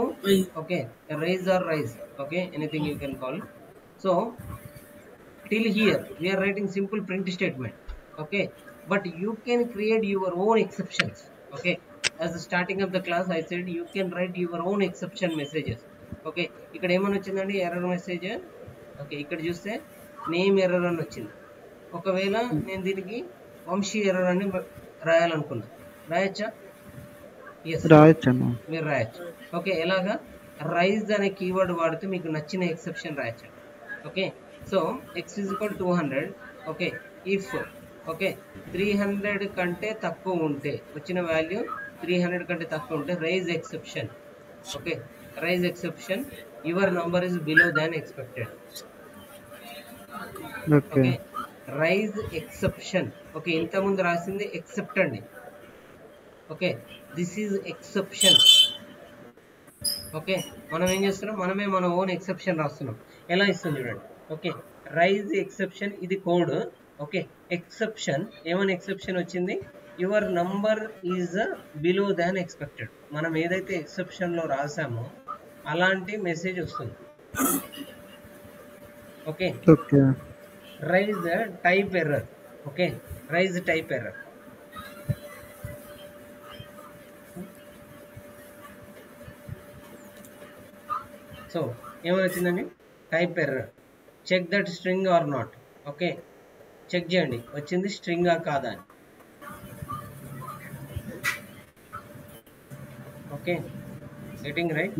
okay, raise or rise. Okay, anything you can call. So till here we are writing simple print statement. Okay, but you can create your own exceptions. Okay, as the starting of the class I said you can write your own exception messages. Okay, ఇక్కడ ఏమని వచ్చిందండి error message. Okay, ఇక్కడ చూస్తే name error అని వచ్చింది. ఒకవేళ నేను దీనికి వంశీ ఎర్రర్ అని రాయాలనుకున్నా, రాయచ్చా? ఎస్, రాయొచ్చు, మీరు రాయచ్చు. ఓకే, ఎలాగా? రైజ్ అనే కీవర్డ్ వాడితే మీకు నచ్చిన ఎక్సెప్షన్ రాయచ్చు. Okay, so x = 200. Okay, if okay 300 కంటే తక్కువ ఉంటే, వచ్చిన వాల్యూ 300 కంటే తక్కువ ఉంటే raise exception. Okay, raise exception your number is below than expected. Okay, raise exception. Okay, ఇంతకుముందు రాసింది ఎక్సెప్ట్ అండి. ఓకే, దిస్ ఈజ్ ఎక్సెప్షన్. ఓకే, మనం ఏం చేస్తున్నాం, మనమే మన ఓన్ ఎక్సెప్షన్ రాస్తున్నాం. ఎలా ఇస్తుంది చూడండి. ఓకే, రైజ్ ఎక్సెప్షన్ ఇది కోడ్. ఓకే, ఎక్సెప్షన్ ఏమైనా ఎక్సెప్షన్ వచ్చింది, your number is below than expected. మనం ఏదైతే ఎక్సెప్షన్లో రాసామో అలాంటి మెసేజ్ వస్తుంది. Okay, raise type error. Okay, raise type error. So ఏమని వచ్చిందండి, type error, check that string or not. Okay, check చేయండి వచ్చింది స్ట్రింగా కాదా అని. Okay, getting right.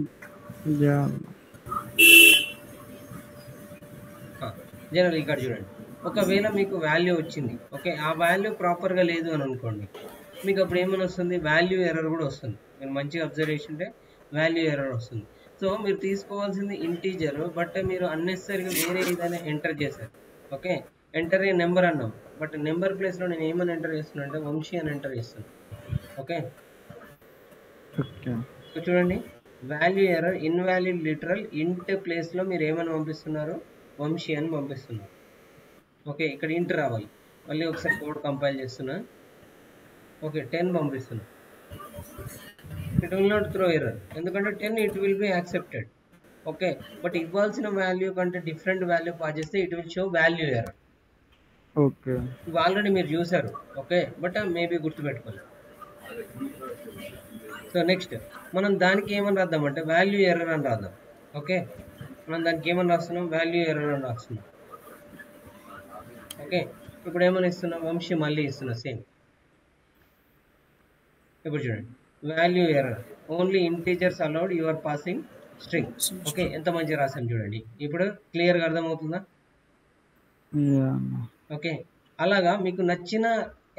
జనరల్ ఇక్కడ చూడండి, ఒకవేళ మీకు వాల్యూ వచ్చింది, ఓకే, ఆ వాల్యూ ప్రాపర్గా లేదు అని అనుకోండి, మీకు అప్పుడు ఏమైనా వస్తుంది, వాల్యూ ఎర్రర్ కూడా వస్తుంది. మీరు మంచిగా అబ్జర్వ్ చేసింటే వాల్యూ ఎర్రర్ వస్తుంది. సో మీరు తీసుకోవాల్సింది ఇంటీజర్, బట్ మీరు అన్నెసరీగా వేరే ఏదైనా ఎంటర్ చేశారు. ఓకే, ఎంటర్ ఏ నెంబర్ అన్నాం, బట్ నెంబర్ ప్లేస్లో నేను ఏమని ఎంటర్ చేస్తున్నా అంటే వంశీ అని ఎంటర్ చేస్తున్నాను. ఓకే, సో చూడండి వాల్యూ ఎర్రర్, ఇన్వాలిడ్ లిటరల్ ఇంట్ ప్లేస్లో మీరు ఏమని పంపిస్తున్నారు, వంశీ అని పంపిస్తున్నారు. ఓకే, ఇక్కడ ఇంట్ రావాలి. మళ్ళీ ఒకసారి కోడ్ కంపైల్ చేస్తున్నా. ఓకే, 10 పంపిస్తున్నా. It will not throw error, ఎందుకంటే 10 it will be accepted. Okay, but ఇవ్వాల్సిన వాల్యూ కంటే డిఫరెంట్ వాల్యూ పాస్ చేస్తే it will show value error. Okay, ఇవి ఆల్రెడీ మీరు చూసారు. ఓకే, బట్ మేబీ గుర్తుపెట్టుకోవాలి. సో నెక్స్ట్ మనం దానికి ఏమని రాద్దామంటే వాల్యూ ఎర్రర్ అని రాద్దాం. ఓకే, మనం దానికి ఏమని రాస్తున్నాం, వాల్యూ ఎర్రర్ అని రాస్తున్నాం. ఓకే, ఇప్పుడు ఏమని ఇస్తున్నాం, వంశీ మళ్ళీ ఇస్తున్నా సేమ్. ఇప్పుడు చూడండి value error, only integers allowed, you are passing string. Okay, ఎంత మంచిగా రాసాం చూడండి. ఇప్పుడు క్లియర్గా అర్థమవుతుందా? ఓకే, అలాగా మీకు నచ్చిన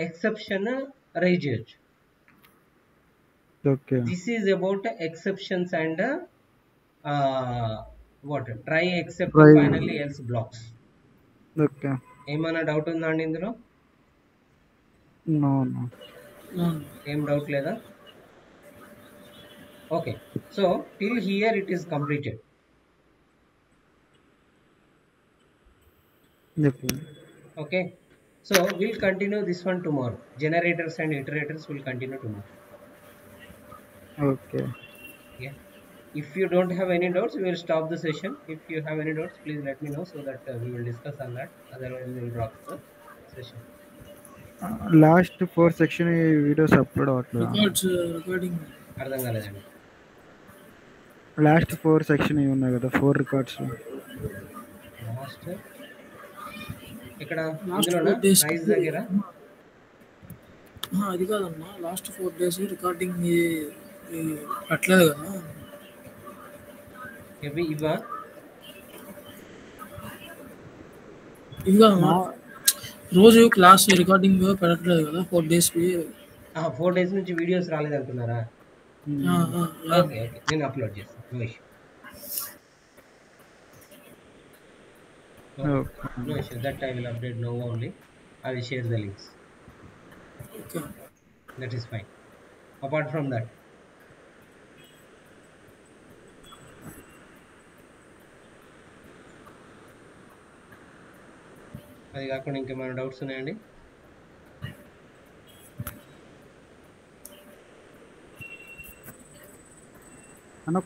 ఎక్సెప్షన్ రైజ్ చేయొచ్చు. This is about exceptions and what try except finally else blocks. Okay, ఏమైనా డౌట్ ఉందా అండి ఇందులో? ఏం డౌట్ లేదా? Okay, so till here it is completed. Okay, so we'll continue this one tomorrow. Generators and iterators will continue tomorrow. Okay. Yeah, if you don't have any doubts we will stop the session. If you have any doubts please let me know so that we will discuss on that, otherwise we will drop the session. Last 4 section videos upload recording అర్థం కాలేదండి. Last 4 section ఉన్నాయి కదా, 4 records. Last ఇక్కడ ఇందులోనా rice దగ్గర అది కాదన్నా, last 4 days recording పెట్టలేదు కదా. ఇవా ఇదిగా రోజు క్లాస్ రికార్డింగ్ పెట్టట్లేదు కదా 4 డేస్కి. 4 డేస్ నుంచి వీడియోస్ రాలేదంటున్నారా? ఓకే ఓకే, నేను అప్లోడ్ చేస్తాను. No issue, no issue. That I will update now only. I will share the links. Okay. That is fine. Apart from that, అది కాకుండా ఇంకేమైనా డౌట్స్ ఉన్నాయండి? అన్న